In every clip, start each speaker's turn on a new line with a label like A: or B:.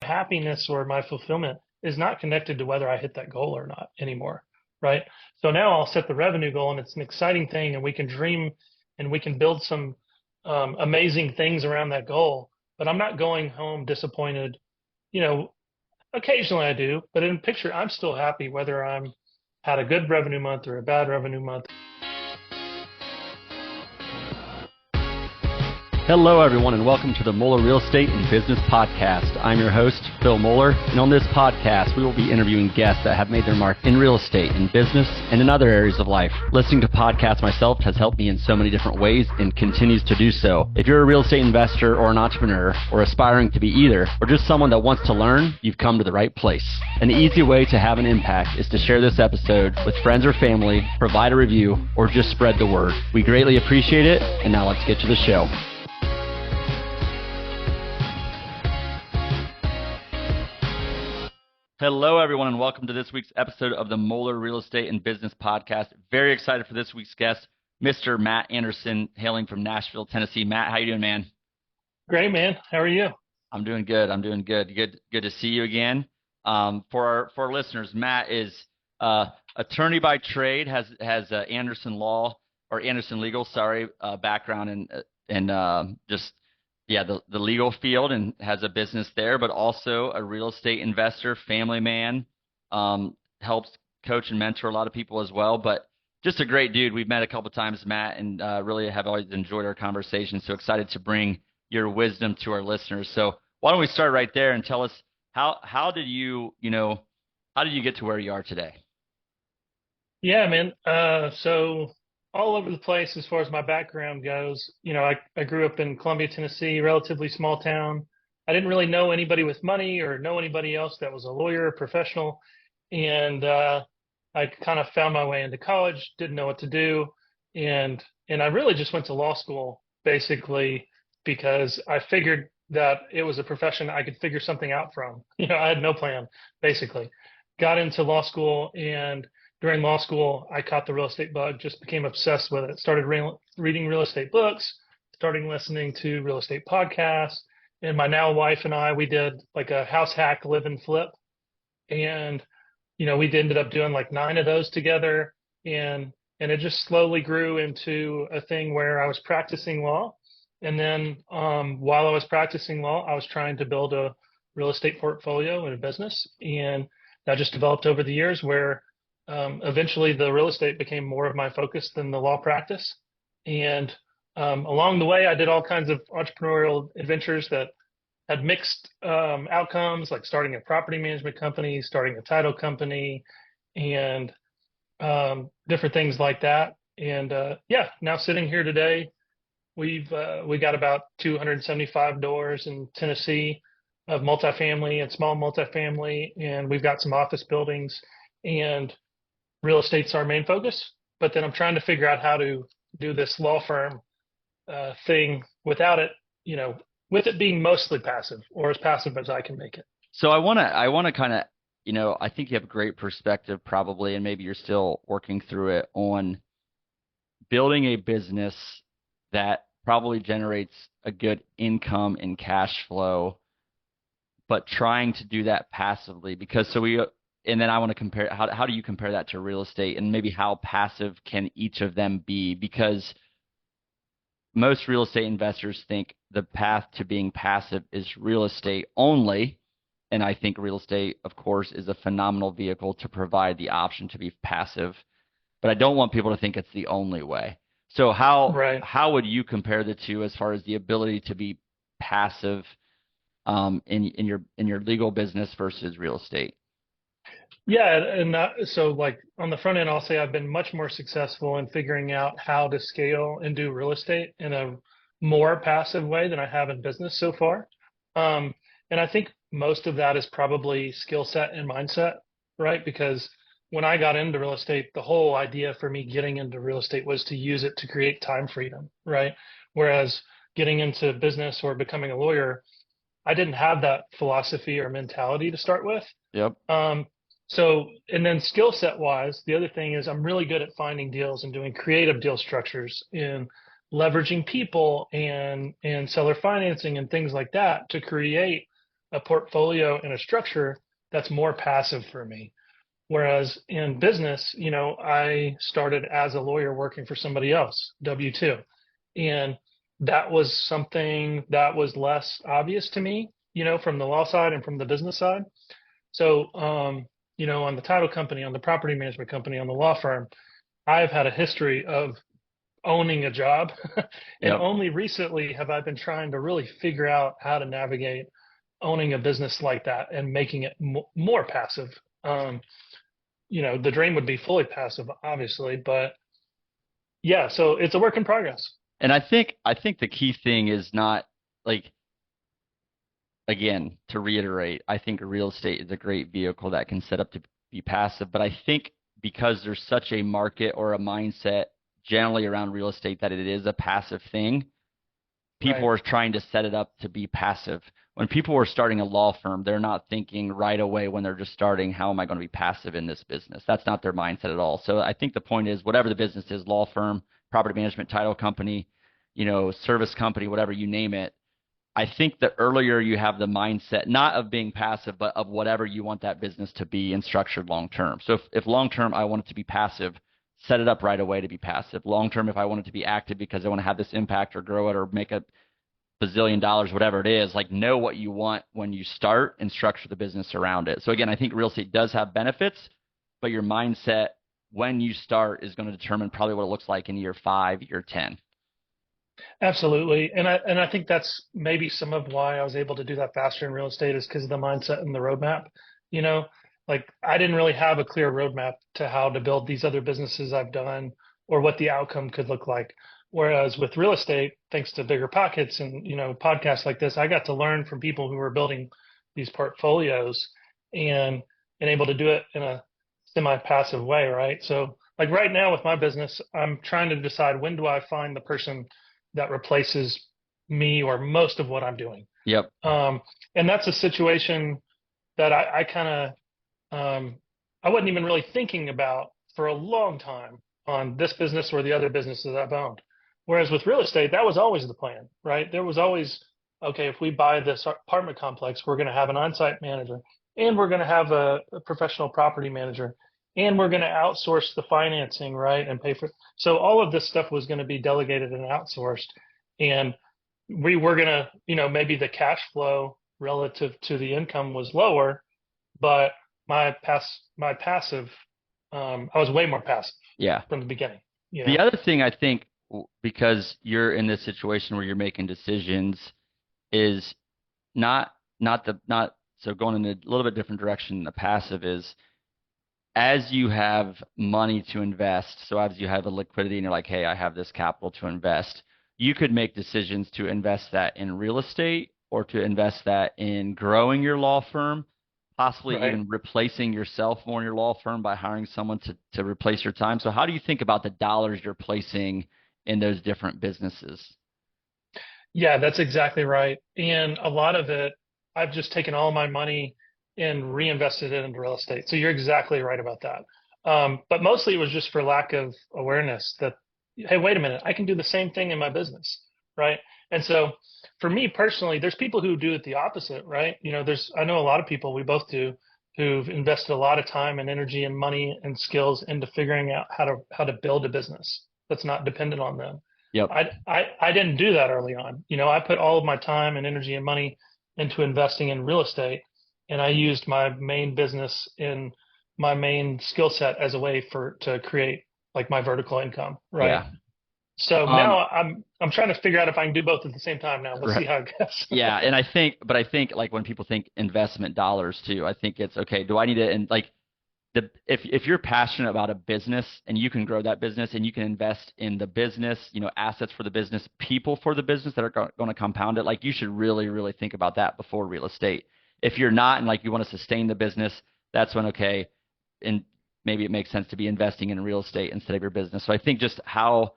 A: happiness or my fulfillment is not connected to whether I hit that goal or not anymore, right? So now I'll set the revenue goal, and it's an exciting thing, and we can dream and we can build some amazing things around that goal. But I'm not going home disappointed. You know, occasionally I do, but in picture, I'm still happy whether I'm had a good revenue month or a bad revenue month.
B: Hello, everyone, and welcome to the Moeller Real Estate and Business Podcast. I'm your host, Phil Moeller, and on this podcast, we will be interviewing guests that have made their mark in real estate, in business, and in other areas of life. Listening to podcasts myself has helped me in so many different ways and continues to do so. If you're a real estate investor or an entrepreneur, or aspiring to be either, or just someone that wants to learn, you've come to the right place. An easy way to have an impact is to share this episode with friends or family, provide a review, or just spread the word. We greatly appreciate it, and now let's get to the show. Hello, everyone, and welcome to this week's episode of the Moeller Real Estate and Business Podcast. Very excited for this week's guest, Mr. Matt Anderson, hailing from Nashville, Tennessee. Matt, how you doing, man?
A: Great, man. How are you?
B: I'm doing good. Good to see you again. For our listeners, Matt is attorney by trade, has Anderson Law or Anderson Legal, background in the legal field, and has a business there, but also a real estate investor, family man, helps coach and mentor a lot of people as well. But just a great dude. We've met a couple times, Matt, and really have always enjoyed our conversation. So excited to bring your wisdom to our listeners. So why don't we start right there and tell us how did you get to where you are today?
A: Yeah, man. So all over the place as far as my background goes. I grew up in Columbia, Tennessee, relatively small town. I didn't really know anybody with money or know anybody else that was a lawyer or professional. And I kind of found my way into college, didn't know what to do. And I really just went to law school, basically, because I figured that it was a profession I could figure something out from. I had no plan, basically. Got into law school, and during law school, I caught the real estate bug, just became obsessed with it. Started reading real estate books, starting listening to real estate podcasts. And my now wife and I, we did like a house hack, live and flip. And, we ended up doing like 9 of those together. And it just slowly grew into a thing where I was practicing law. And then while I was practicing law, I was trying to build a real estate portfolio and a business. And that just developed over the years where eventually the real estate became more of my focus than the law practice. And along the way, I did all kinds of entrepreneurial adventures that had mixed outcomes, like starting a property management company, starting a title company, and different things like that. And now sitting here today, we got about 275 doors in Tennessee of multifamily and small multifamily, and we've got some office buildings, and real estate's our main focus. But then I'm trying to figure out how to do this law firm thing without it, with it being mostly passive, or as passive as I can make it.
B: So I want to kind of, I think you have a great perspective probably, and maybe you're still working through it, on building a business that probably generates a good income and cash flow, but trying to do that passively, and then I want to compare, how do you compare that to real estate, and maybe how passive can each of them be? Because most real estate investors think the path to being passive is real estate only. And I think real estate, of course, is a phenomenal vehicle to provide the option to be passive. But I don't want people to think it's the only way. So how would you compare the two as far as the ability to be passive in your legal business versus real estate?
A: Yeah, and so like on the front end, I'll say I've been much more successful in figuring out how to scale and do real estate in a more passive way than I have in business so far. And I think most of that is probably skill set and mindset, right? Because when I got into real estate, the whole idea for me getting into real estate was to use it to create time freedom, right? Whereas getting into business or becoming a lawyer, I didn't have that philosophy or mentality to start with.
B: Yep.
A: So, and then skill set wise, the other thing is I'm really good at finding deals and doing creative deal structures and leveraging people and seller financing and things like that to create a portfolio and a structure that's more passive for me. Whereas in business, I started as a lawyer working for somebody else, W-2. And that was something that was less obvious to me, from the law side and from the business side. So, on the title company, on the property management company, on the law firm, I've had a history of owning a job. And
B: Yep.
A: only recently have I been trying to really figure out how to navigate owning a business like that and making it more passive. The dream would be fully passive, obviously, but yeah, so it's a work in progress.
B: And I think the key thing is not like, again, to reiterate, I think real estate is a great vehicle that can set up to be passive. But I think because there's such a market or a mindset generally around real estate that it is a passive thing, people
A: Right.
B: are trying to set it up to be passive. When people are starting a law firm, they're not thinking right away when they're just starting, how am I going to be passive in this business? That's not their mindset at all. So I think the point is, whatever the business is, law firm, property management, title company, service company, whatever you name it, I think the earlier you have the mindset, not of being passive, but of whatever you want that business to be and structured long term. So if long term I want it to be passive, set it up right away to be passive. Long term, if I want it to be active because I want to have this impact or grow it or make a bazillion dollars, whatever it is, like know what you want when you start and structure the business around it. So again, I think real estate does have benefits, but your mindset when you start is going to determine probably what it looks like in year 5, year 10.
A: Absolutely. And I think that's maybe some of why I was able to do that faster in real estate is because of the mindset and the roadmap. You know, like I didn't really have a clear roadmap to how to build these other businesses I've done or what the outcome could look like. Whereas with real estate, thanks to Bigger Pockets and, podcasts like this, I got to learn from people who were building these portfolios and and able to do it in a semi-passive way, right? So like right now with my business, I'm trying to decide when do I find the person that replaces me or most of what I'm doing.
B: Yep.
A: Um, and that's a situation that I kind of I wasn't even really thinking about for a long time on this business or the other businesses I've owned. Whereas with real estate, that was always the plan, right? There was always, okay, if we buy this apartment complex, we're going to have an on-site manager and we're going to have a professional property manager and we're going to outsource the financing, right? And pay for, so all of this stuff was going to be delegated and outsourced. And we were going to, maybe the cash flow relative to the income was lower, but my passive, I was way more passive
B: Yeah.
A: from the beginning, you
B: The
A: know?
B: other thing I think, because you're in this situation where you're making decisions, is not so going in a little bit different direction than the passive is, as you have money to invest, so as you have a liquidity and you're like, hey, I have this capital to invest, you could make decisions to invest that in real estate or to invest that in growing your law firm, possibly
A: Right.
B: even replacing yourself more in your law firm by hiring someone to replace your time. So how do you think about the dollars you're placing in those different businesses?
A: Yeah, that's exactly right. And a lot of it, I've just taken all my money and reinvested it into real estate. So you're exactly right about that. But mostly it was just for lack of awareness that, hey, wait a minute, I can do the same thing in my business, right? And so for me personally, there's people who do it the opposite, right? I know a lot of people, we both do, who've invested a lot of time and energy and money and skills into figuring out how to build a business that's not dependent on them.
B: Yep.
A: I didn't do that early on. I put all of my time and energy and money into investing in real estate, and I used my main business in my main skill set as a way to create like my vertical income, right?
B: Yeah.
A: So
B: Um,
A: now I'm trying to figure out if I can do both at the same time now. We'll see
B: right.
A: how it goes.
B: Yeah, and I think like when people think investment dollars too, I think it's okay. Do I need to, and like if you're passionate about a business and you can grow that business and you can invest in the business, assets for the business, people for the business that are going to compound it, like you should really, really think about that before real estate. If you're not and like you want to sustain the business, that's when okay, and maybe it makes sense to be investing in real estate instead of your business. So I think just how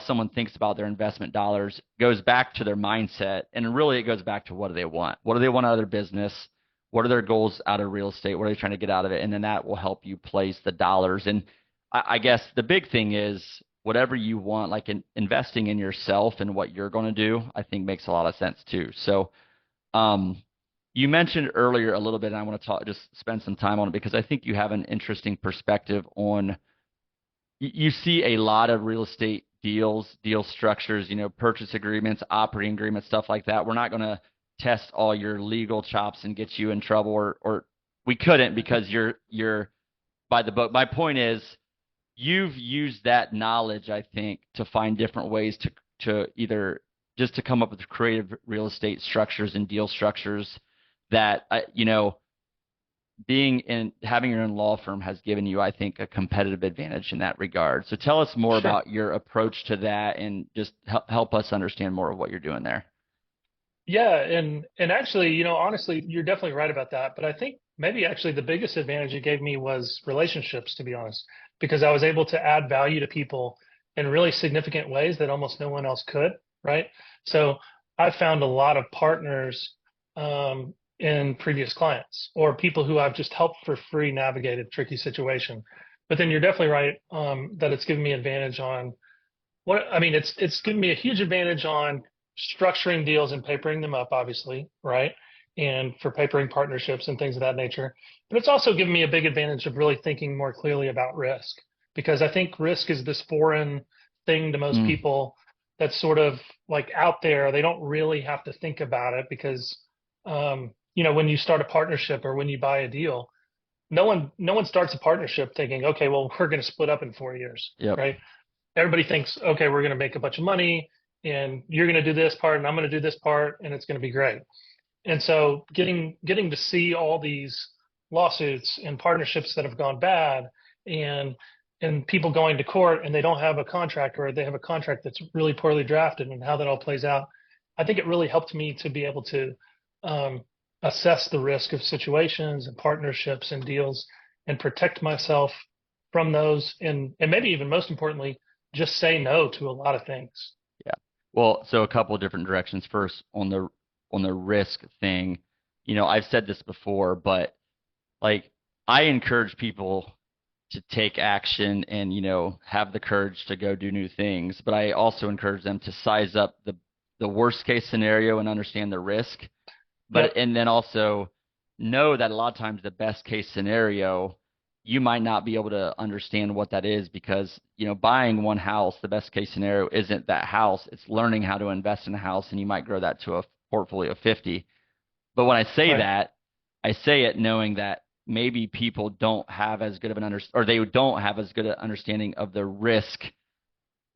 B: someone thinks about their investment dollars goes back to their mindset, and really it goes back to what do they want? What do they want out of their business? What are their goals out of real estate? What are they trying to get out of it? And then that will help you place the dollars. And I guess the big thing is whatever you want, like investing in yourself and what you're going to do, I think makes a lot of sense too. So, um, You mentioned earlier a little bit, and I want to talk, just spend some time on it because I think you have an interesting perspective on. You see a lot of real estate deals, deal structures, purchase agreements, operating agreements, stuff like that. We're not going to test all your legal chops and get you in trouble, or we couldn't because you're by the book. My point is, you've used that knowledge, I think, to find different ways to either just to come up with creative real estate structures and deal structures that being in having your own law firm has given you, I think, a competitive advantage in that regard. So tell us more
A: Sure.
B: about your approach to that and just help us understand more of what you're doing there.
A: Yeah, and actually, honestly, you're definitely right about that. But I think maybe actually the biggest advantage it gave me was relationships, to be honest, because I was able to add value to people in really significant ways that almost no one else could, right? So I found a lot of partners in previous clients or people who I've just helped for free navigate a tricky situation. But then you're definitely right that it's given me advantage on what I mean, it's given me a huge advantage on structuring deals and papering them up, obviously, right? And for papering partnerships and things of that nature. But it's also given me a big advantage of really thinking more clearly about risk because I think risk is this foreign thing to most
B: Mm,
A: people that's sort of like out there. They don't really have to think about it because, when you start a partnership or when you buy a deal, no one starts a partnership thinking, okay, well, we're going to split up in 4 years,
B: yep.
A: right? Everybody thinks, okay, we're going to make a bunch of money and you're going to do this part and I'm going to do this part and it's going to be great. And so getting to see all these lawsuits and partnerships that have gone bad and people going to court and they don't have a contract or they have a contract that's really poorly drafted and how that all plays out. I think it really helped me to be able to um, assess the risk of situations and partnerships and deals and protect myself from those and maybe even most importantly, just say no to a lot of things.
B: Yeah. Well, so a couple of different directions. First, on the risk thing, I've said this before, but like I encourage people to take action and have the courage to go do new things, but I also encourage them to size up the worst case scenario and understand the risk,
A: Yep.
B: and then also know that a lot of times the best case scenario you might not be able to understand what that is because buying one house, the best case scenario isn't that house, it's learning how to invest in a house, and you might grow that to a portfolio of 50. But when I say
A: Right.
B: that, I say it knowing that maybe people don't have as good of an or they don't have as good an understanding of the risk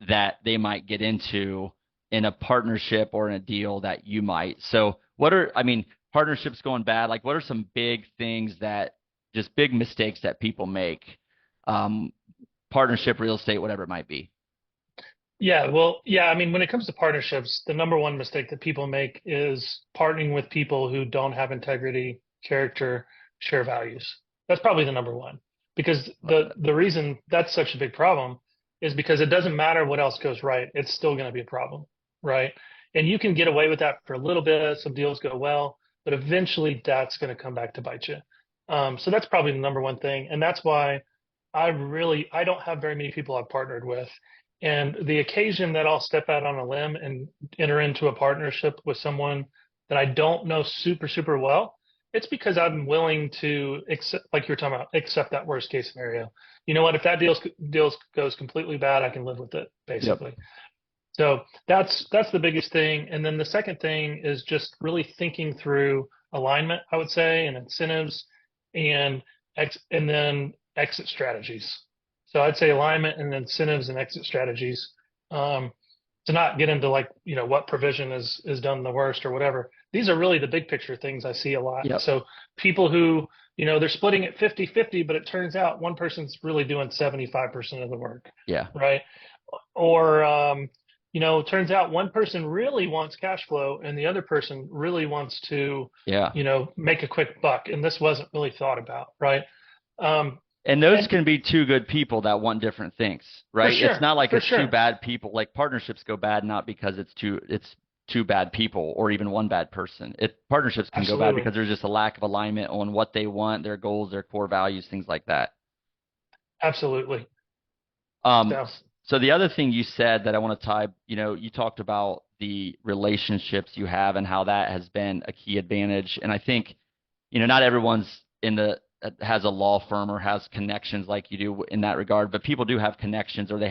B: that they might get into in a partnership or in a deal that you might. So I mean, partnerships going bad, like what are some big things that just big mistakes that people make? Um, Partnership, real estate, whatever it might be.
A: Yeah, well, yeah, I mean, when it comes to partnerships, the number one mistake that people make is partnering with people who don't have integrity, character, share values. That's probably the number one. Because
B: Love
A: the reason that's such a big problem is because it doesn't matter what else goes right, it's still going to be a problem, right? And you can get away with that for a little bit, some deals go well, but eventually that's going to come back to bite you. So that's probably the number one thing, and that's why I don't have very many people I've partnered with. And the occasion that I'll step out on a limb and enter into a partnership with someone that I don't know super, super well, it's because I'm willing to accept, like you're talking about, accept that worst case scenario. You know what? If that deal goes completely bad, I can live with it,
B: it. Yep.
A: basically. So that's the biggest thing. And then the second thing is just really thinking through alignment, I would say, and incentives and and then exit strategies. So I'd say alignment and incentives and exit strategies. Um, to not get into like, what provision is done the worst or whatever. These are really the big picture things I see a lot.
B: Yep.
A: So people who, they're splitting it 50-50, but it turns out one person's really doing 75% of the work,
B: Yeah.
A: right? Or it turns out one person really wants cash flow and the other person really wants to,
B: Yeah.
A: make a quick buck. And this wasn't really thought about, right? Um,
B: And those
A: and
B: can be two good people that want different things,
A: for
B: right? It's
A: sure,
B: not like
A: for
B: it's two
A: sure,
B: bad people. Like partnerships go bad not because it's two bad people or even one bad person. Partnerships can go bad
A: absolutely,
B: because there's just a lack of alignment on what they want, their goals, their core values, things like that.
A: absolutely.
B: Um,
A: So
B: so the other thing you said that I want to tie, you talked about the relationships you have and how that has been a key advantage. And I think, not everyone's in the has a law firm or has connections like you do in that regard, but people do have connections, or they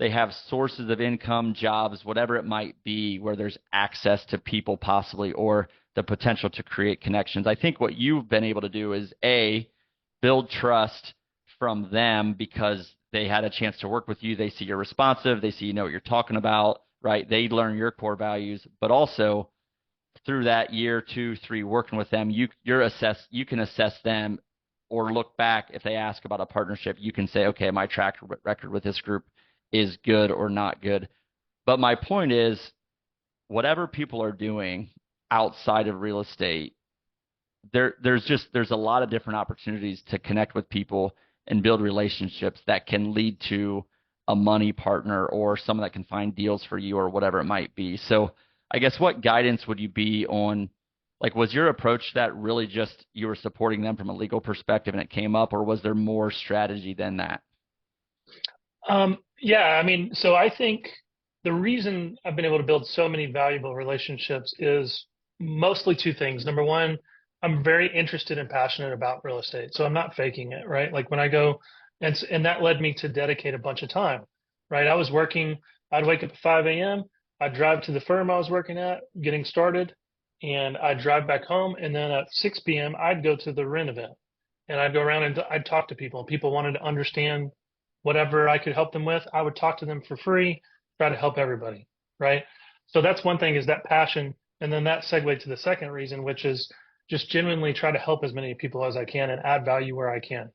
B: have sources of income, jobs, whatever it might be, where there's access to people possibly, or the potential to create connections. I think what you've been able to do is build trust from them because they had a chance to work with you. They see you're responsive. They see you know what you're talking about, right? They learn your core values, but also through that year, 2, 3 working with them, you can assess them or look back if they ask about a partnership. You can say, okay, my track record with this group is good or not good. But my point is, whatever people are doing outside of real estate, there's a lot of different opportunities to connect with people and build relationships that can lead to a money partner or someone that can find deals for you or whatever it might be. So I guess what guidance would you be on, like, was your approach that really just you were supporting them from a legal perspective and it came up, or was there more strategy than that?
A: Yeah, I mean, so I think the reason I've been able to build so many valuable relationships is mostly two things. Number one, I'm very interested and passionate about real estate, so I'm not faking it, right? Like when I go, and that led me to dedicate a bunch of time, right? I was working, I'd wake up at 5 a.m., I'd drive to the firm I was working at, getting started, and I'd drive back home, and then at 6 p.m., I'd go to the rent event, and I'd go around and I'd talk to people, and people wanted to understand whatever I could help them with, I would talk to them for free, try to help everybody, right? So that's one thing, is that passion. And then that segued to the second reason, which is just genuinely try to help as many people as I can and add value where I can.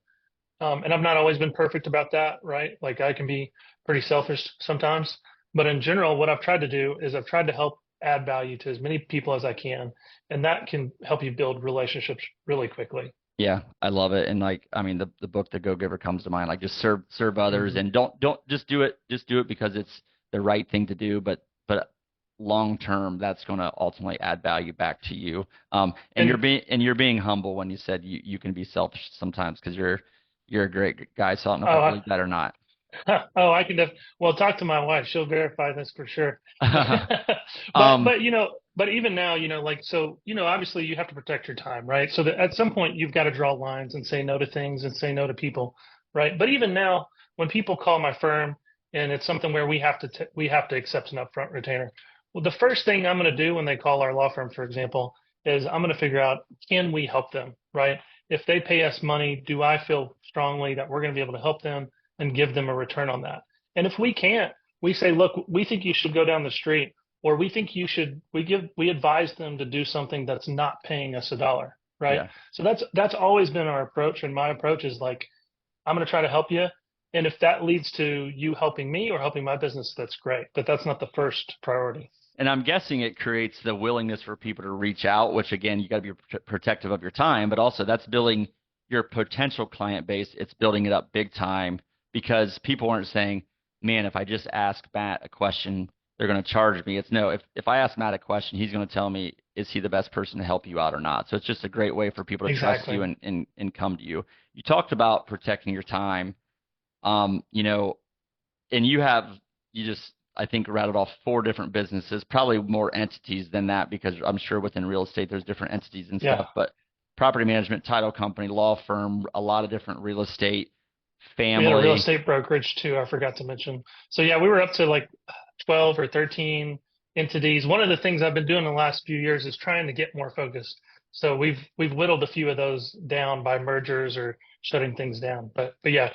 A: And I've not always been perfect about that, right? Like I can be pretty selfish sometimes, but in general, what I've tried to do is I've tried to help add value to as many people as I can. And that can help you build relationships really quickly.
B: Yeah, I love it. And like, I mean, the book The Go Giver comes to mind. Like, just serve others,
A: Mhm.
B: and don't just do it because it's the right thing to do, but long term, that's going to ultimately add value back to you. And
A: And
B: you're being humble when you said you can be selfish sometimes because you're a great guy. So I don't know if I
A: oh,
B: believe that or not.
A: Oh, I can well talk to my wife. She'll verify this for sure. But
B: um,
A: but even now, like so, obviously you have to protect your time, right? So that at some point you've got to draw lines and say no to things and say no to people, right? But even now, when people call my firm and it's something where we have to accept an upfront retainer. Well, the first thing I'm going to do when they call our law firm, for example, is I'm going to figure out, can we help them, right? If they pay us money, do I feel strongly that we're going to be able to help them and give them a return on that? And if we can't, we say, look, we think you should go down the street, or we think you should, we advise them to do something that's not paying us a dollar, right?
B: yeah.
A: So that's always been our approach. And my approach is like, I'm going to try to help you. And if that leads to you helping me or helping my business, that's great. But that's not the first priority.
B: And I'm guessing it creates the willingness for people to reach out, which again, you got to be protective of your time, but also that's building your potential client base. It's building it up big time because people aren't saying, man, if I just ask Matt a question, they're going to charge me. It's no, if I ask Matt a question, he's going to tell me, is he the best person to help you out or not? So it's just a great way for people to trust you
A: Exactly.
B: and come to you. You talked about protecting your time. You know, and you just I think rattled off 4 different businesses, probably more entities than that because I'm sure within real estate there's different entities and
A: Yeah.
B: stuff, but property management, title company, law firm, a lot of different real estate,
A: We had a real
B: family.
A: estate brokerage too, I forgot to mention. So yeah, we were up to like 12 or 13 entities. One of the things I've been doing the last few years is trying to get more focused. So we've whittled a few of those down by mergers or shutting things down. But yeah, too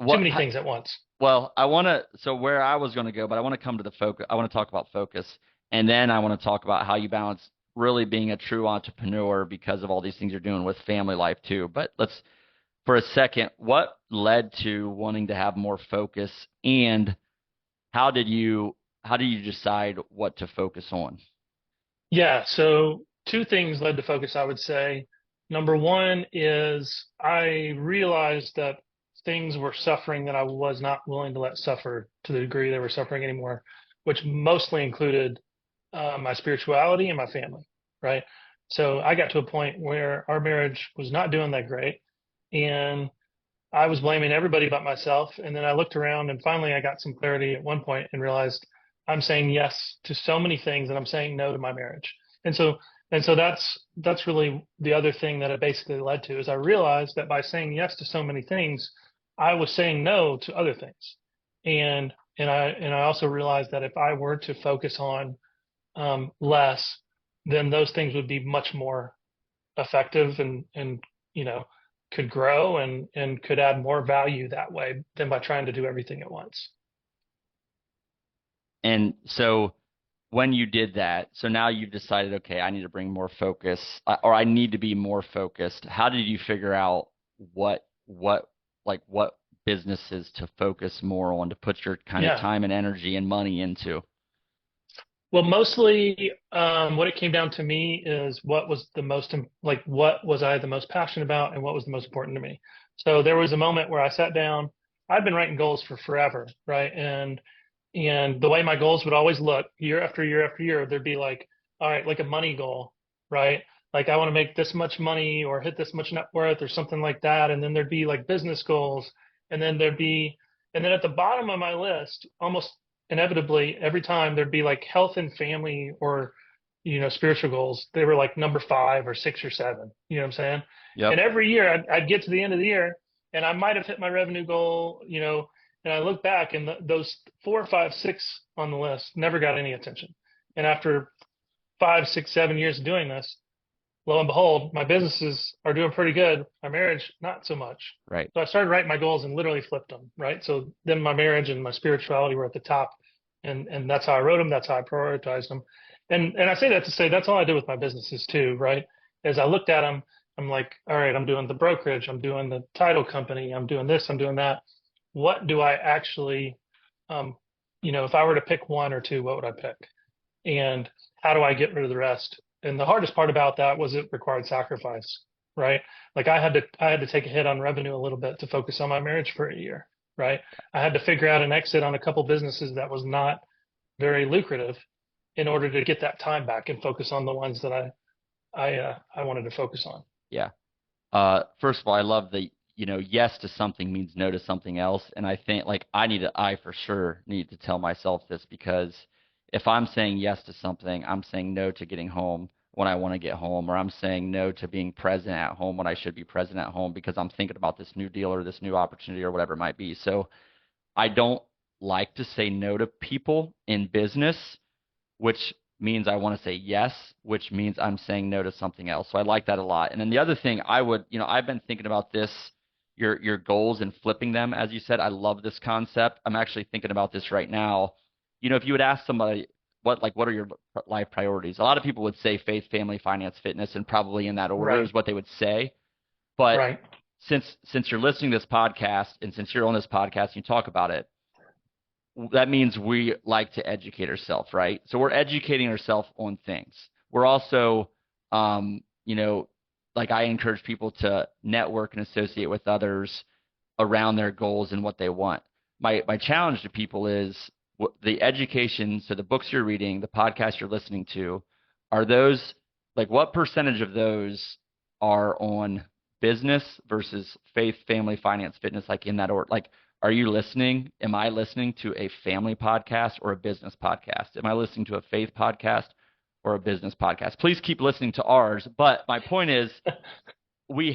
B: What
A: many things at once.
B: well, I want to so where I was going to go, but I want to come to the focus. I want to talk about focus, and then I want to talk about how you balance really being a true entrepreneur because of all these things you're doing with family life too. But let's for a second, what led to wanting to have more focus, and how did you decide what to focus on?
A: Yeah, so two things led to focus, I would say. Number one is I realized that things were suffering that I was not willing to let suffer to the degree they were suffering anymore, which mostly included my spirituality and my family, right? So I got to a point where our marriage was not doing that great, and I was blaming everybody but myself. And then I looked around, and finally I got some clarity at one point and realized I'm saying yes to so many things and I'm saying no to my marriage. And so that's really the other thing that it basically led to is I realized that by saying yes to so many things, I was saying no to other things. And I also realized that if I were to focus on less, then those things would be much more effective and you know could grow and could add more value that way than by trying to do everything at once.
B: And so when you did that, so now you've decided, okay, I need to bring more focus, or I need to be more focused. How did you figure out what businesses to focus more on to put your kind of
A: Yeah.
B: time and energy and money into?
A: Well, mostly what it came down to me is what was the most like what was I the most passionate about and what was the most important to me. So there was a moment where I sat down. I've been writing goals for forever, right? And the way my goals would always look year after year after year, there'd be like, all right, like a money goal, right? Like I want to make this much money or hit this much net worth or something like that. And then there'd be like business goals. And then there'd be, and then at the bottom of my list, almost inevitably, every time there'd be like health and family or, spiritual goals. They were like number 5 or 6 or 7. You know what I'm saying?
B: Yep.
A: And every year I'd get to the end of the year and I might have hit my revenue goal, and I look back and those 4, 5, 6 on the list never got any attention. And after 5, 6, 7 years of doing this, lo and behold, my businesses are doing pretty good. My marriage, not so much.
B: Right.
A: So I started writing my goals and literally flipped them, right? So then my marriage and my spirituality were at the top. And that's how I wrote them. That's how I prioritized them. And I say that to say that's all I did with my businesses too, right? As I looked at them, I'm like, all right, I'm doing the brokerage, I'm doing the title company, I'm doing this, I'm doing that. What do I actually, if I were to pick one or two, what would I pick? And how do I get rid of the rest? And the hardest part about that was it required sacrifice, right? Like I had to take a hit on revenue a little bit to focus on my marriage for a year, right? I had to figure out an exit on a couple businesses that was not very lucrative in order to get that time back and focus on the ones that I wanted to focus on.
B: Yeah. First of all, I love the, yes to something means no to something else. And I think like I for sure need to tell myself this because if I'm saying yes to something, I'm saying no to getting home when I want to get home, or I'm saying no to being present at home when I should be present at home because I'm thinking about this new deal or this new opportunity or whatever it might be. So I don't like to say no to people in business, which means I want to say yes, which means I'm saying no to something else. So I like that a lot. And then the other thing I would, I've been thinking about this, your goals and flipping them, as you said. I love this concept. I'm actually thinking about this right now. If you would ask somebody what are your life priorities? A lot of people would say faith, family, finance, fitness, and probably in that order
A: Right.
B: is what they would say. But
A: Right.
B: since you're listening to this podcast and since you're on this podcast and you talk about it, that means we like to educate ourselves, right? So we're educating ourselves on things. We're also, like I encourage people to network and associate with others around their goals and what they want. My challenge to people is the education. So the books you're reading, the podcasts you're listening to, are those like what percentage of those are on business versus faith, family, finance, fitness, like in that order? Like, are you listening? Am I listening to a family podcast or a business podcast? Am I listening to a faith podcast or a business podcast? Please keep listening to ours. But my point is, we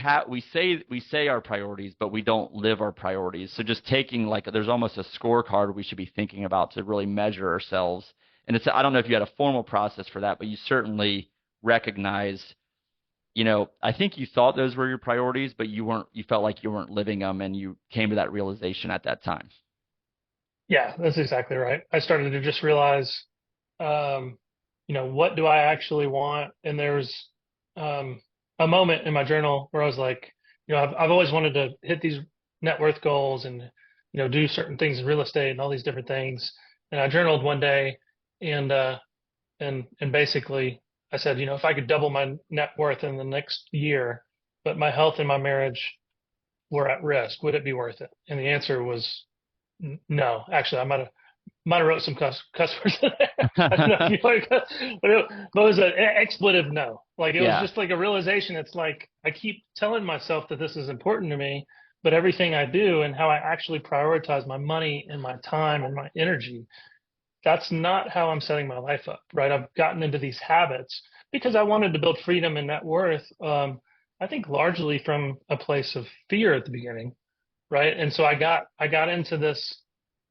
B: say our priorities, but we don't live our priorities. So just taking like there's almost a scorecard we should be thinking about to really measure ourselves. And I don't know if you had a formal process for that, but you certainly recognize, I think you thought those were your priorities, but you felt like you weren't living them, and you came to that realization at that time.
A: Yeah, that's exactly right. I started to just realize, um, what do I actually want? And there was a moment in my journal where I was like, I've always wanted to hit these net worth goals and, do certain things in real estate and all these different things. And I journaled one day and, and basically I said, if I could double my net worth in the next year, but my health and my marriage were at risk, would it be worth it? And the answer was no. Actually, I might have wrote some cuss words in there. I don't know if you like, but it was an expletive no. Like it was
B: Yeah.
A: just like a realization. It's like I keep telling myself that this is important to me, but everything I do and how I actually prioritize my money and my time and my energy that's not how I'm setting my life up, right? I've gotten into these habits because I wanted to build freedom and net worth. I think largely from a place of fear at the beginning, right? And so I got into this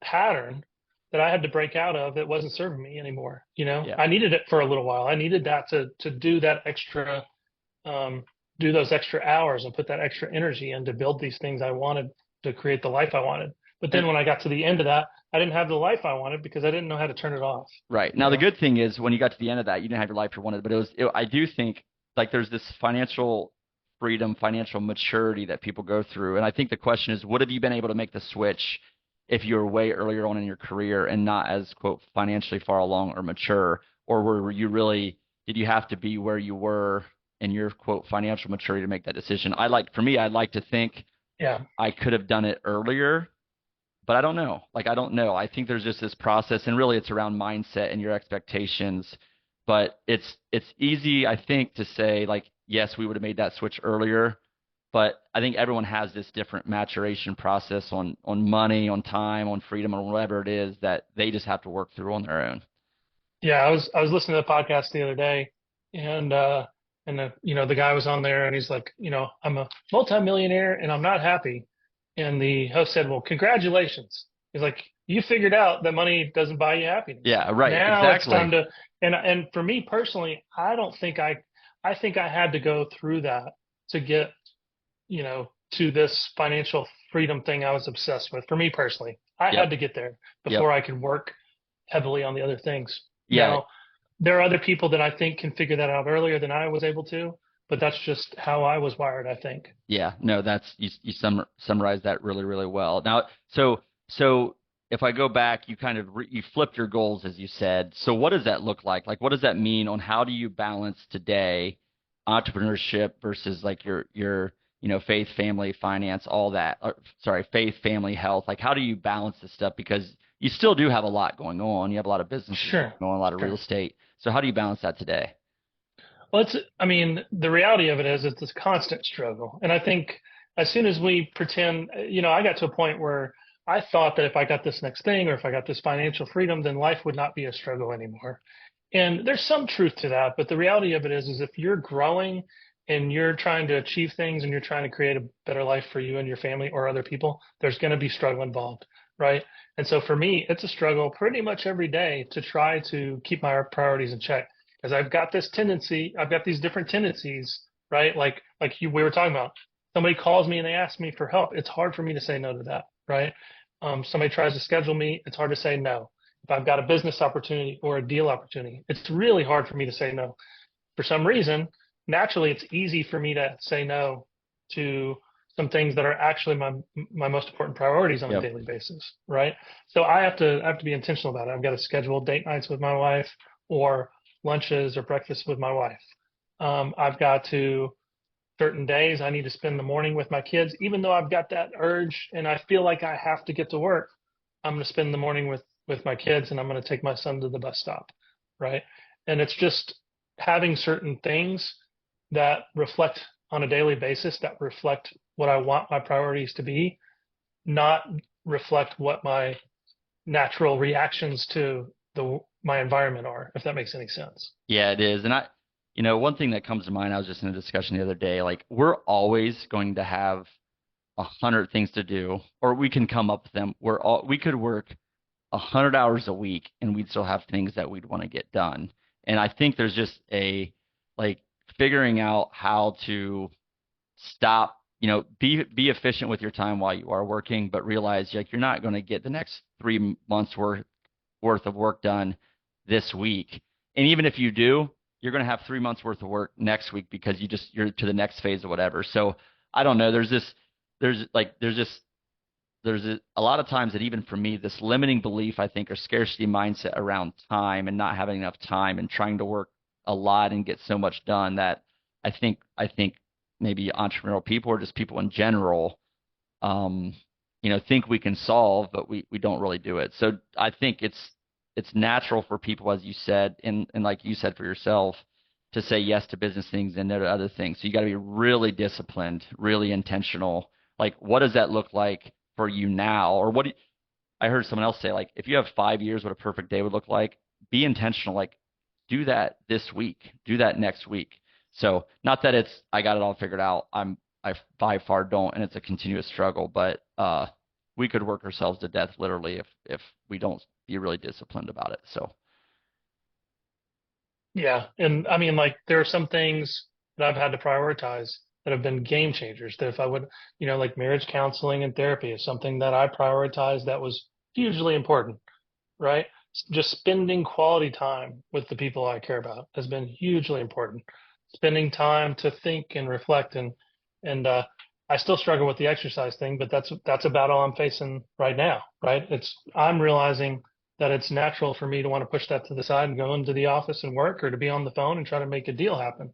A: pattern that I had to break out of. It wasn't serving me anymore.
B: Yeah.
A: I needed it for a little while. I needed that to do that extra, um, do those extra hours and put that extra energy in to build these things I wanted, to create the life I wanted. But
B: And
A: then when I got to the end of that, I didn't have the life I wanted because I didn't know how to turn it off.
B: right.
A: You
B: Now, the
A: know?
B: good thing is when you got to the end of that, you didn't have your life you wanted, but I do think like there's this financial freedom, financial maturity that people go through. And I think the question is, what have you been able to make the switch if you were way earlier on in your career and not as, quote, financially far along or mature? Or were you really, did you have to be where you were in your, quote, financial maturity to make that decision? For me, I'd like to think
A: Yeah.
B: I could have done it earlier, but I don't know. Like, I don't know. I think there's just this process, and really it's around mindset and your expectations. But it's easy, I think, to say like, yes, we would have made that switch earlier. But I think everyone has this different maturation process on money, on time, on freedom, on whatever it is that they just have to work through on their own.
A: Yeah. I was listening to the podcast the other day, and the guy was on there and he's like, I'm a multimillionaire and I'm not happy. And the host said, well, congratulations. He's like, you figured out that money doesn't buy you happiness.
B: Yeah, right.
A: Now it's time
B: Exactly.
A: to, and for me personally, I think I had to go through that to get, to this financial freedom thing I was obsessed with. For me personally, I
B: Yep.
A: had to get there
B: Yep.
A: before I could work heavily on the other things.
B: Yeah.
A: Now, there are other people that I think can figure that out earlier than I was able to, but that's just how I was wired, I think.
B: Yeah, no, that's you summarized that really, really well. Now, so if I go back, you kind of you flipped your goals as you said. So what does that look like? Like, what does that mean on how do you balance today entrepreneurship versus like your faith, family, finance, all that? Or, sorry, faith, family, health. Like, how do you balance this stuff? Because you still do have a lot going on. You have a lot of businesses
A: Sure,
B: going on, a lot of real
A: sure.
B: estate. So how do you balance that today?
A: Well, I mean, the reality of it is it's this constant struggle. And I think as soon as we pretend, I got to a point where I thought that if I got this next thing or if I got this financial freedom, then life would not be a struggle anymore. And there's some truth to that, but the reality of it is if you're growing and you're trying to achieve things and you're trying to create a better life for you and your family or other people, there's going to be struggle involved, right? And so for me, it's a struggle pretty much every day to try to keep my priorities in check because I've got this tendency, I've got these different tendencies, right? We were talking about. Somebody calls me and they ask me for help. It's hard for me to say no to that, right? Somebody tries to schedule me. It's hard to say no. If I've got a business opportunity or a deal opportunity, it's really hard for me to say no. For some reason, naturally, it's easy for me to say no to some things that are actually my most important priorities on a
B: Yep.
A: daily basis, right? So I have to be intentional about it. I've got to schedule date nights with my wife or lunches or breakfast with my wife. I've got to certain days I need to spend the morning with my kids, even though I've got that urge and I feel like I have to get to work. I'm going to spend the morning with my kids and I'm going to take my son to the bus stop, right? And it's just having certain things that reflect on a daily basis that reflect what I want my priorities to be, not reflect what my natural reactions to the my environment are, if that makes any sense.
B: Yeah, it is. And one thing that comes to mind, I was just in a discussion the other day, like we're always going to have 100 things to do, or we can come up with them. We could work 100 hours a week and we'd still have things that we'd want to get done. And I think there's just like figuring out how to stop, be efficient with your time while you are working, but realize like you're not going to get the next 3 months worth of work done this week. And even if you do, you're going to have 3 months worth of work next week because you're to the next phase or whatever. So I don't know. There's a lot of times that even for me, this limiting belief, I think, or scarcity mindset around time and not having enough time and trying to work a lot and get so much done that I think maybe entrepreneurial people or just people in general, um, think we can solve, but we don't really do it. So I think it's natural for people, as you said, and like you said for yourself, to say yes to business things and no to other things. So you got to be really disciplined, really intentional. Like, what does that look like for you now, or I heard someone else say, like, if you have 5 years, what a perfect day would look like, be intentional. Like, do that this week, do that next week. So, not that I got it all figured out. I by far don't, and it's a continuous struggle, but we could work ourselves to death literally if we don't be really disciplined about it. So,
A: Yeah. And I mean, like, there are some things that I've had to prioritize that have been game changers. That if I would, like marriage counseling and therapy is something that I prioritized that was hugely important, right? Just spending quality time with the people I care about has been hugely important. Spending time to think and reflect and I still struggle with the exercise thing, but that's about all I'm facing right now, right? I'm realizing that it's natural for me to want to push that to the side and go into the office and work or to be on the phone and try to make a deal happen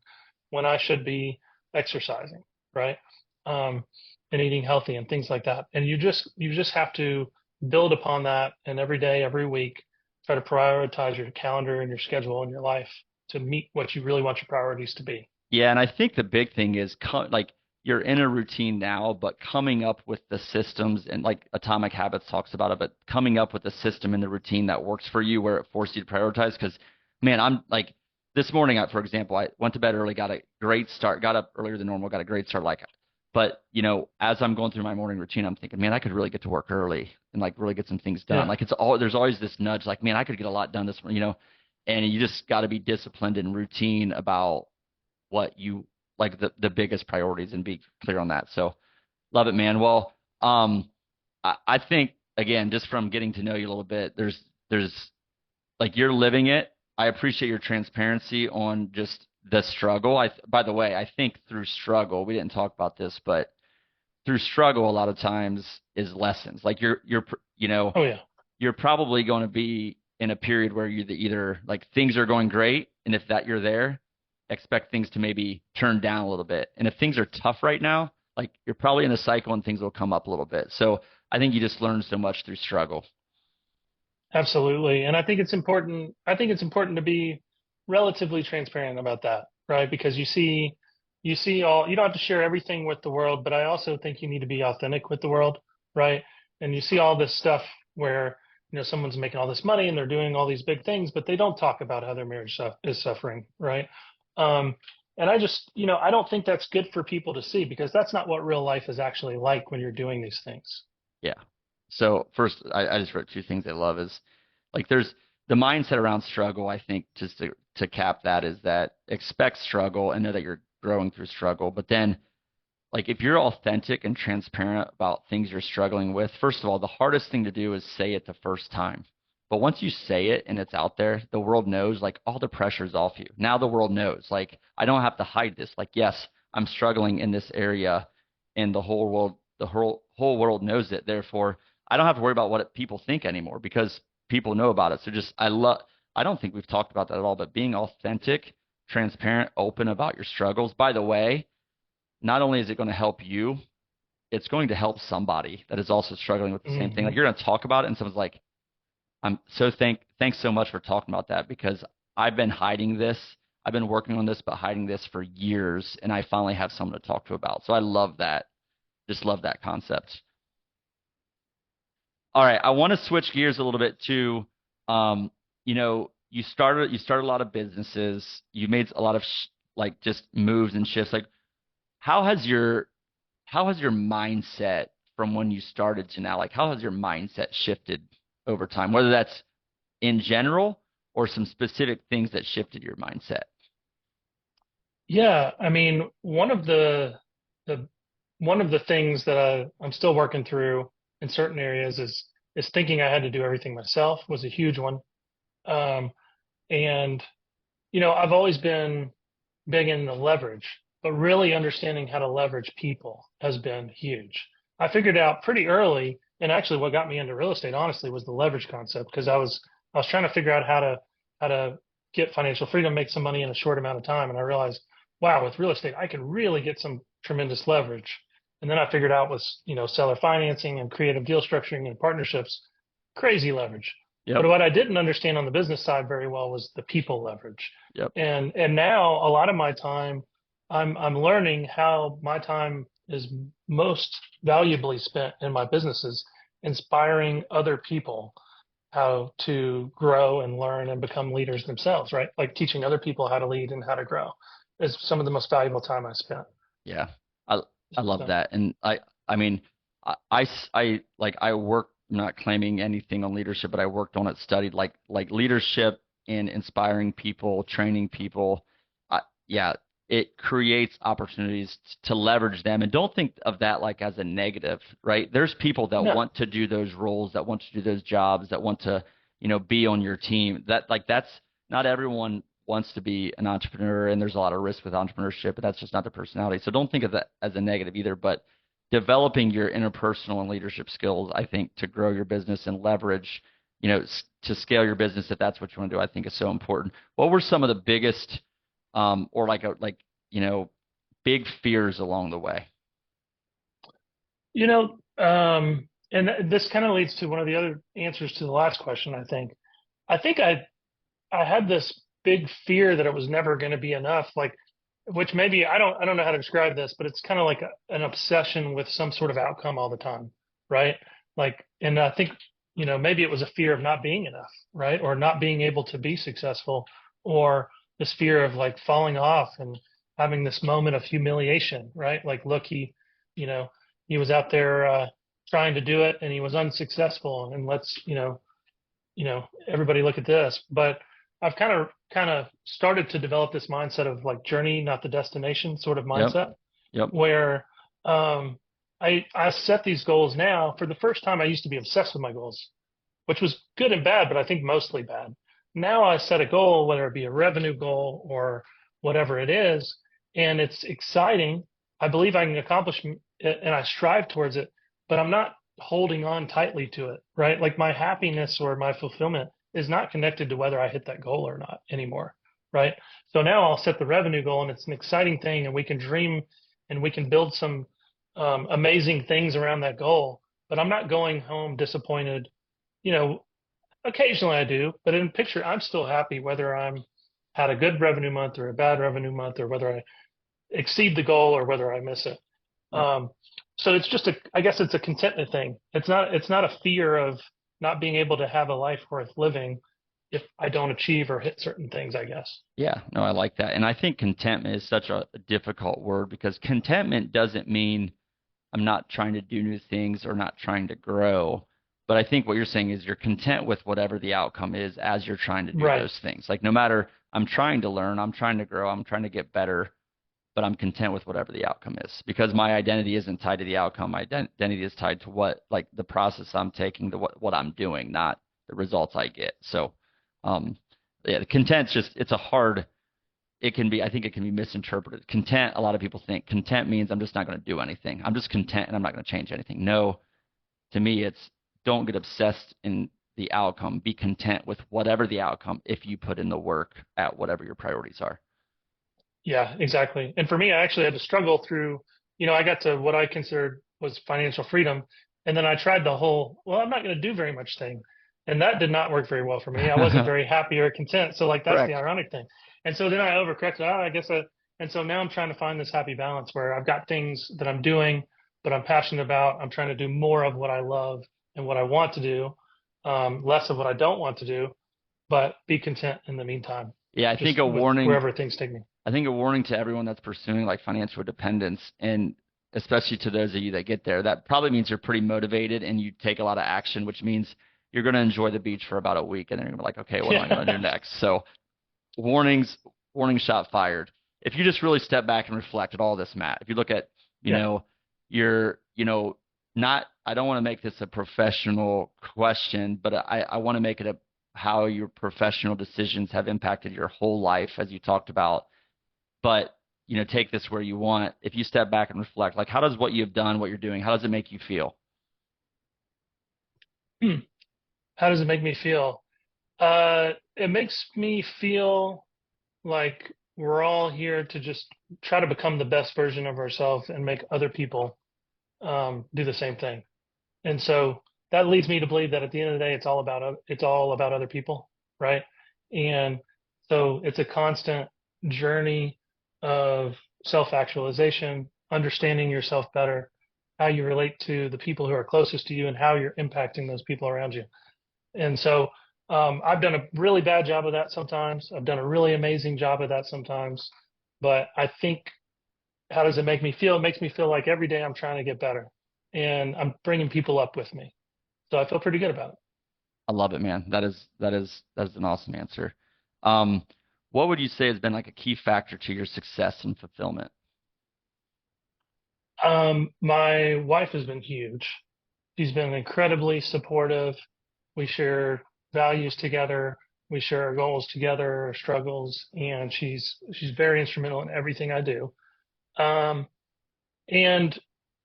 A: when I should be exercising, right? Um, and eating healthy and things like that. And you just have to build upon that and every day, every week, try to prioritize your calendar and your schedule and your life to meet what you really want your priorities to be.
B: yeah, and I think the big thing is like you're in a routine now, but coming up with the systems and like Atomic Habits talks about it, but coming up with a system in the routine that works for you where it forces you to prioritize. Because, man, I'm like this morning, for example, I went to bed early, got a great start, got up earlier than normal, got a great start. Like, but as I'm going through my morning routine, I'm thinking, man, I could really get to work early and like really get some things done.
A: Yeah,
B: Like there's always this nudge, like, man, I could get a lot done this morning, and you just got to be disciplined and routine about what you like the biggest priorities and be clear on that. So love it, man. Well, I think again, just from getting to know you a little bit, there's like you're living it. I appreciate your transparency on just the struggle. By the way, I think through struggle, we didn't talk about this, but through struggle, a lot of times is lessons. Like
A: oh yeah,
B: you're probably going to be in a period where you either like things are going great, and if that you're there, expect things to maybe turn down a little bit. And if things are tough right now, like you're probably in a cycle and things will come up a little bit. So I think you just learn so much through struggle.
A: absolutely. And I think it's important to be relatively transparent about that, right? Because you see all, you don't have to share everything with the world, but I also think you need to be authentic with the world, right? And you see all this stuff where, someone's making all this money and they're doing all these big things, but they don't talk about how their marriage is suffering, right? Um, and I don't think that's good for people to see because that's not what real life is actually like when you're doing these things.
B: Yeah. So first, I just wrote two things I love is like there's the mindset around struggle. I think just to cap that is that expect struggle and know that you're growing through struggle. But then like if you're authentic and transparent about things you're struggling with, first of all, the hardest thing to do is say it the first time. But once you say it and it's out there, the world knows like all the pressure's off you. Now the world knows. Like I don't have to hide this. Like yes, I'm struggling in this area and the whole world knows it. Therefore, I don't have to worry about what people think anymore because people know about it. So just I don't think we've talked about that at all, but being authentic, transparent, open about your struggles. By the way, not only is it going to help you, it's going to help somebody that is also struggling with the same thing.
A: Hmm.
B: Like you're going to talk about it, and someone's like, "I'm so thanks so much for talking about that because I've been hiding this. I've been working on this, but hiding this for years, and I finally have someone to talk to about." So I love that. Just love that concept. All right, I want to switch gears a little bit to, you started a lot of businesses. You made a lot of like just moves and shifts. Like how has your how has your mindset from when you started to now, like how has your mindset shifted over time, whether that's in general or some specific things that shifted your mindset?
A: Yeah, I mean, the one of the things that I'm still working through in certain areas is thinking I had to do everything myself was a huge one. Um, and I've always been big in the leverage, but really understanding how to leverage people has been huge. I figured out pretty early, and actually what got me into real estate, honestly, was the leverage concept because I was trying to figure out how to get financial freedom, make some money in a short amount of time, and I realized, wow, with real estate, I can really get some tremendous leverage. And then I figured out was, seller financing and creative deal structuring and partnerships, crazy leverage. But
B: Yep.
A: what I didn't understand on the business side very well was the people leverage.
B: Yep.
A: And now a lot of my time, I'm learning how my time is most valuably spent in my businesses inspiring other people how to grow and learn and become leaders themselves, right? Like teaching other people how to lead and how to grow is some of the most valuable time I spent.
B: Yeah. I I love
A: So,
B: that. And I mean, I work, I'm not claiming anything on leadership, but I worked on it, studied like leadership and inspiring people, training people. Yeah, it creates opportunities to leverage them. And don't think of that like as a negative, right? There's people that
A: no,
B: want to do those roles, that want to do those jobs, that want to, be on your team. That's not everyone wants to be an entrepreneur, and there's a lot of risk with entrepreneurship, but that's just not their personality. So don't think of that as a negative either. But developing your interpersonal and leadership skills, I think, to grow your business and leverage, to scale your business, if that's what you want to do, I think is so important. What were some of the biggest, or you know, big fears along the way?
A: you know, and this kind of leads to one of the other answers to the last question. I think I had this big fear that it was never going to be enough, like, which maybe I don't know how to describe this, but it's kind of like an obsession with some sort of outcome all the time, right? Like, and I think, maybe it was a fear of not being enough, right? Or not being able to be successful, or this fear of like falling off and having this moment of humiliation, right? Like, look, you know, he was out there trying to do it and he was unsuccessful, and let's, everybody look at this. But I've kind of started to develop this mindset of like journey, not the destination sort of
B: Yep.
A: mindset,
B: Yep.
A: where I set these goals now. For the first time, I used to be obsessed with my goals, which was good and bad, but I think mostly bad. Now I set a goal, whether it be a revenue goal or whatever it is, and it's exciting. I believe I can accomplish it and I strive towards it, but I'm not holding on tightly to it, right? Like my happiness or my fulfillment is not connected to whether I hit that goal or not anymore, right? So now I'll set the revenue goal and it's an exciting thing and we can dream and we can build some amazing things around that goal, but I'm not going home disappointed. You know, occasionally I do, but in picture, I'm still happy whether I'm had a good revenue month or a bad revenue month, or whether I exceed the goal or whether I miss it.
B: Yep.
A: Um, so it's just I guess it's a contentment thing. It's not a fear of not being able to have a life worth living if I don't achieve or hit certain things, I guess.
B: Yeah, no, I like that. And I think contentment is such a difficult word because contentment doesn't mean I'm not trying to do new things or not trying to grow. But I think what you're saying is you're content with whatever the outcome is as you're trying to do
A: Right.
B: those things. Like no matter, I'm trying to learn, I'm trying to grow, I'm trying to get better, but I'm content with whatever the outcome is because my identity isn't tied to the outcome. My identity is tied to what, like the process I'm taking, the what I'm doing, not the results I get. So, um, yeah, the content's just, it's a hard, it can be, I think it can be misinterpreted. Content, a lot of people think content means I'm just not going to do anything. I'm just content and I'm not going to change anything. No, to me, it's don't get obsessed in the outcome. Be content with whatever the outcome if you put in the work at whatever your priorities are.
A: Yeah, exactly. And for me, I actually had to struggle through, I got to what I considered was financial freedom. And then I tried the whole, well, I'm not going to do very much thing. And that did not work very well for me. I wasn't very happy or content. So like, that's the
B: Correct.
A: ironic thing. And so then I overcorrected. And so now I'm trying to find this happy balance where I've got things that I'm doing, but I'm passionate about. I'm trying to do more of what I love and what I want to do, less of what I don't want to do, but be content in the meantime,
B: Yeah, I think
A: just
B: a
A: with
B: warning
A: wherever things take me.
B: I think a warning to everyone that's pursuing like financial independence, and especially to those of you that get there, that probably means you're pretty motivated and you take a lot of action, which means you're going to enjoy the beach for about a week and then you're going to be like, okay, what am I going to do next? So warnings, warning shot fired. If you just really step back and reflect at all this, Matt, if you look at, you
A: Yeah.
B: know, your, not, I don't want to make this a professional question, but I want to make it a, how your professional decisions have impacted your whole life, as you talked about, but take this where you want. If you step back and reflect, like how does what you've done, what you're doing, how does it make you feel?
A: Hmm. How does it make me feel? It makes me feel like we're all here to just try to become the best version of ourselves and make other people do the same thing. And so that leads me to believe that at the end of the day, it's all about other people, right? And so it's a constant journey of self-actualization, understanding yourself better, how you relate to the people who are closest to you and how you're impacting those people around you. And so I've done a really bad job of that sometimes. I've done a really amazing job of that sometimes. But I think, how does it make me feel? It makes me feel like every day I'm trying to get better and I'm bringing people up with me. So I feel pretty good about it.
B: I love it, man. That is an awesome answer. Um, what would you say has been like a key factor to your success and fulfillment?
A: My wife has been huge. She's been incredibly supportive. We share values together. We share our goals together, our struggles, and she's very instrumental in everything I do. Um, and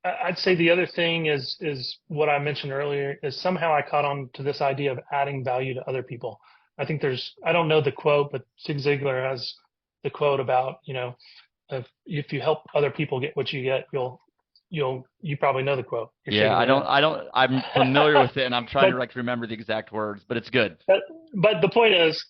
A: I'd say the other thing is what I mentioned earlier is somehow I caught on to this idea of adding value to other people. I think I don't know the quote, but Zig Ziglar has the quote about, if you help other people get what you get, you probably know the quote. You're
B: Yeah,
A: shaking your head.
B: I'm familiar with it and I'm trying
A: But
B: to like remember the exact words, but it's good.
A: But, but the point is,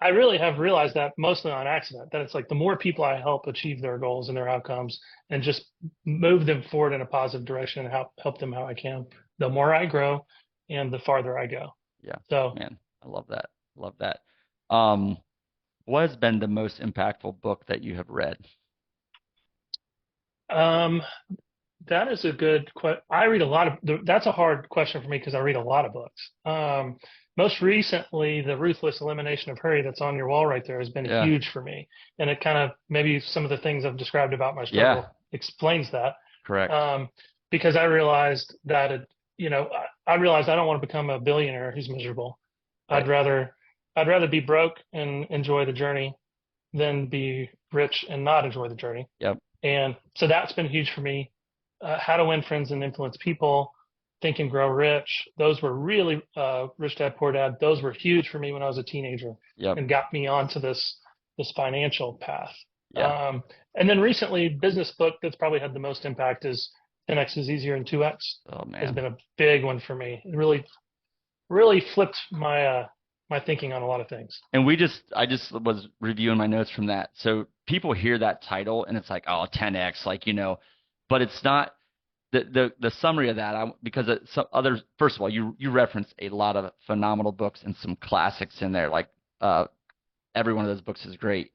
A: I really have realized that mostly on accident, that it's like the more people I help achieve their goals and their outcomes and just move them forward in a positive direction and help them how I can, the more I grow and the farther I go.
B: Yeah,
A: So,
B: man, I love that. Love that. Um, what has been the most impactful book that you have read?
A: um, that is a good question. I read a lot that's a hard question for me because I read a lot of books. Most recently, the Ruthless Elimination of Hurry that's on your wall right there has been
B: Yeah,
A: huge for me. And it kind of, maybe some of the things I've described about my
B: yeah,
A: struggle explains that.
B: correct.
A: Because I realized that, I realized I don't want to become a billionaire who's miserable. I'd
B: Right.
A: rather, I'd rather be broke and enjoy the journey than be rich and not enjoy the journey.
B: Yep.
A: And so that's been huge for me. How to Win Friends and Influence People, Think and Grow Rich. Those were really, Rich Dad Poor Dad. Those were huge for me when I was a teenager
B: Yep.
A: and got me onto this financial path.
B: Yeah.
A: And then recently, business book that's probably had the most impact is 10x is easier than 2x.
B: Oh
A: Has
B: man.
A: been a big one for me. It really flipped my thinking on a lot of things.
B: And I just was reviewing my notes from that. So people hear that title and it's like, oh, 10x, like, but it's not the summary of that. Because some others, first of all, you reference a lot of phenomenal books and some classics in there. Like, every one of those books is great.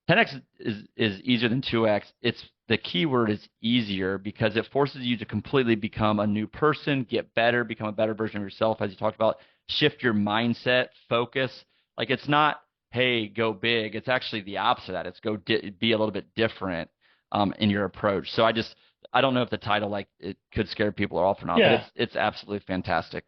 B: 10x is easier than 2x. It's the key word is easier because it forces you to completely become a new person, get better, become a better version of yourself, as you talked about, shift your mindset, focus. Like it's not, hey, go big. It's actually the opposite of that. It's be a little bit different in your approach. So I don't know if the title like it could scare people off or not, but
A: Yeah.
B: it's absolutely fantastic.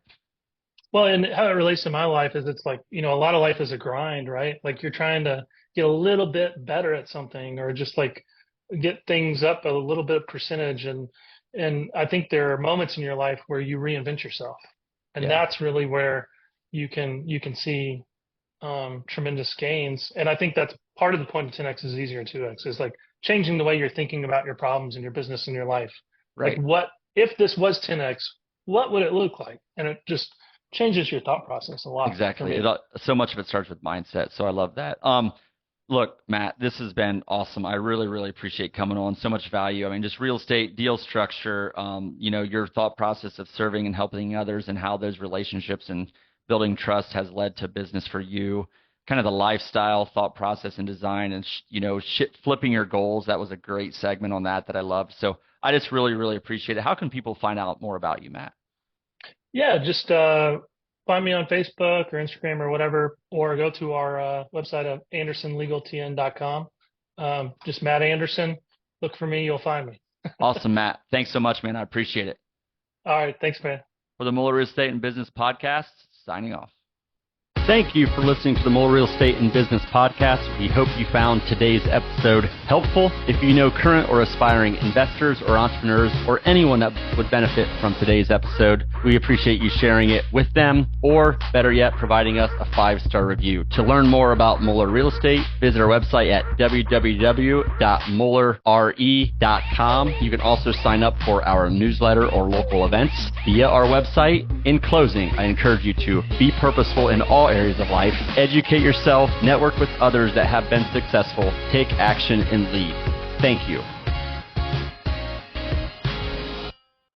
A: Well, and how it relates to my life is it's like, a lot of life is a grind, right? Like you're trying to get a little bit better at something or just like get things up a little bit of percentage. And I think there are moments in your life where you reinvent yourself. And
B: Yeah,
A: that's really where you can see tremendous gains. And I think that's part of the point of 10x is easier than 2x is like changing the way you're thinking about your problems in your business and your life. Like
B: right.
A: what if this was 10x, what would it look like? And it just changes your thought process a lot for
B: Exactly.
A: me.
B: So much of it starts with mindset. So I love that. Look, Matt, this has been awesome. I really, really appreciate coming on. So much value. I mean, just real estate, deal structure, your thought process of serving and helping others and how those relationships and building trust has led to business for you. Kind of the lifestyle, thought process, and design, and flipping your goals. That was a great segment on that I loved. So I just really, really appreciate it. How can people find out more about you, Matt?
A: Yeah, just find me on Facebook or Instagram or whatever, or go to our website of andersonlegaltn.com. Just Matt Anderson. Look for me, you'll find me.
B: Awesome, Matt. Thanks so much, man. I appreciate it.
A: All right, thanks, man.
B: For the Muller Real Estate and Business Podcast, signing off. Thank you for listening to the Muller Real Estate and Business Podcast. We hope you found today's episode helpful. If you know current or aspiring investors or entrepreneurs or anyone that would benefit from today's episode, we appreciate you sharing it with them, or better yet, providing us a 5-star review. To learn more about Muller Real Estate, visit our website at www.mullerre.com. You can also sign up for our newsletter or local events via our website. In closing, I encourage you to be purposeful in all areas of life, educate yourself, network with others that have been successful, take action, and lead. Thank you.